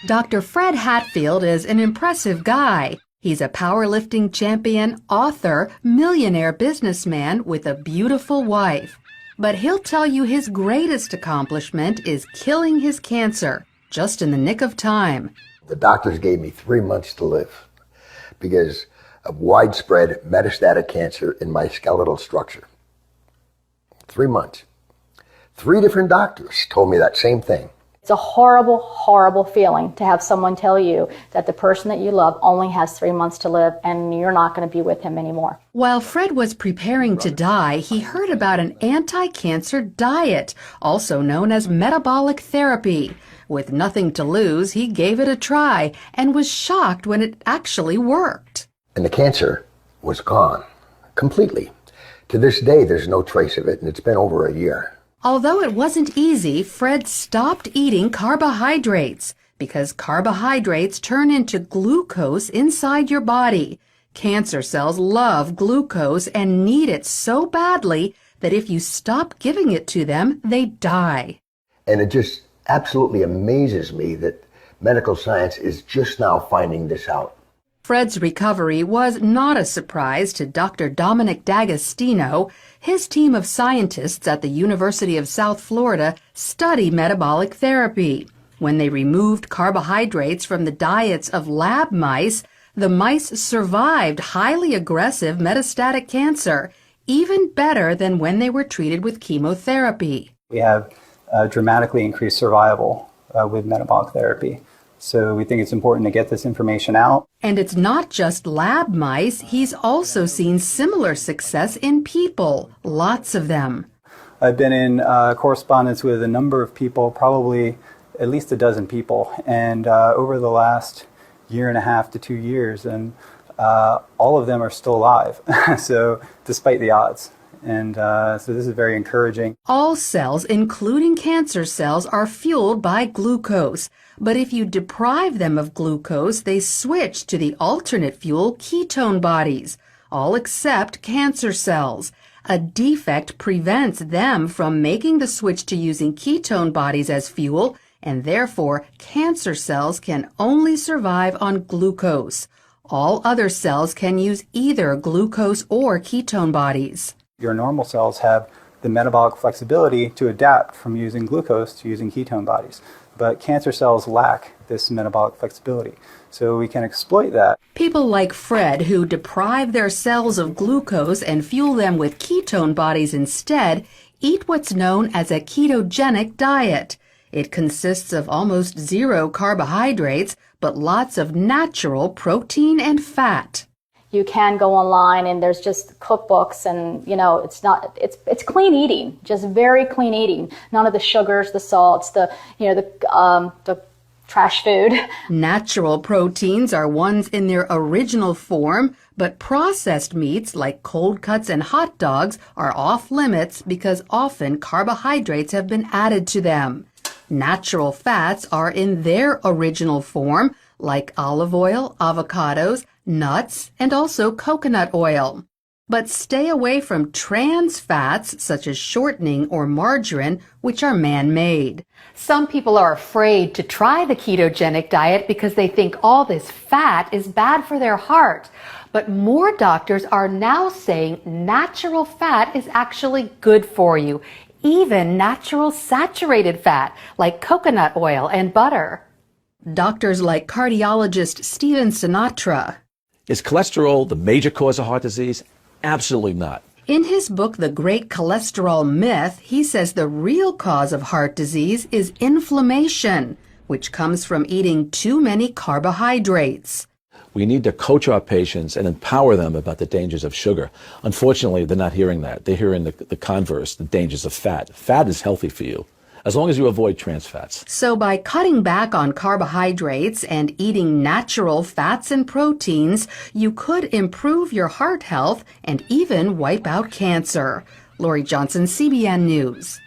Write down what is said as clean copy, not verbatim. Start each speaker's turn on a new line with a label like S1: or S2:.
S1: Dr. Fred Hatfield is an impressive guy. He's a powerlifting champion, author, millionaire businessman with a beautiful wife. But he'll tell you his greatest accomplishment is killing his cancer, just in the nick of time.
S2: The doctors gave me 3 months to live because of widespread metastatic cancer in my skeletal structure. 3 months. 3 different doctors told me that same thing.
S3: It's a horrible, horrible feeling to have someone tell you that the person that you love only has 3 months to live and you're not going to be with him anymore.
S1: While Fred was preparing to die, he heard about an anti-cancer diet, also known as metabolic therapy. With nothing to lose, he gave it a try and was shocked when it actually worked.
S2: And the cancer was gone completely. To this day, there's no trace of it, and it's been over a year.
S1: Although it wasn't easy, Fred stopped eating carbohydrates because carbohydrates turn into glucose inside your body. Cancer cells love glucose and need it so badly that if you stop giving it to them, they die.
S2: And it just absolutely amazes me that medical science is just now finding this out.
S1: Fred's recovery was not a surprise to Dr. Dominic D'Agostino. His team of scientists at the University of South Florida study metabolic therapy. When they removed carbohydrates from the diets of lab mice, the mice survived highly aggressive metastatic cancer, even better than when they were treated with chemotherapy.
S4: We have dramatically increased survival with metabolic therapy. So we think it's important to get this information out.
S1: And it's not just lab mice. He's also seen similar success in people, lots of them.
S4: I've been in correspondence with a number of people, probably at least a dozen people, and over the last 1.5 to 2 years, and all of them are still alive, so despite the odds. And so this is very encouraging.
S1: All cells, including cancer cells, are fueled by glucose. But if you deprive them of glucose, they switch to the alternate fuel ketone bodies, all except cancer cells. A defect prevents them from making the switch to using ketone bodies as fuel, and therefore cancer cells can only survive on glucose. All other cells can use either glucose or ketone bodies.
S4: Your normal cells have the metabolic flexibility to adapt from using glucose to using ketone bodies. But cancer cells lack this metabolic flexibility, so we can exploit that.
S1: People like Fred, who deprive their cells of glucose and fuel them with ketone bodies instead, eat what's known as a ketogenic diet. It consists of almost zero carbohydrates, but lots of natural protein and fat.
S3: You can go online and there's just cookbooks and, it's clean eating, just very clean eating. None of the sugars, the salts, the trash food.
S1: Natural proteins are ones in their original form, but processed meats like cold cuts and hot dogs are off limits because often carbohydrates have been added to them. Natural fats are in their original form, like olive oil, avocados, nuts, and also coconut oil. But stay away from trans fats such as shortening or margarine, which are man-made. Some people are afraid to try the ketogenic diet because they think all this fat is bad for their heart. But more doctors are now saying natural fat is actually good for you, even natural saturated fat like coconut oil and butter. Doctors like cardiologist Stephen Sinatra.
S5: Is cholesterol the major cause of heart disease? Absolutely not.
S1: In his book, The Great Cholesterol Myth, he says the real cause of heart disease is inflammation, which comes from eating too many carbohydrates.
S5: We need to coach our patients and empower them about the dangers of sugar. Unfortunately, they're not hearing that. They're hearing the converse, the dangers of fat. Fat is healthy for you, as long as you avoid trans fats.
S1: So by cutting back on carbohydrates and eating natural fats and proteins, you could improve your heart health and even wipe out cancer. Lori Johnson, CBN News.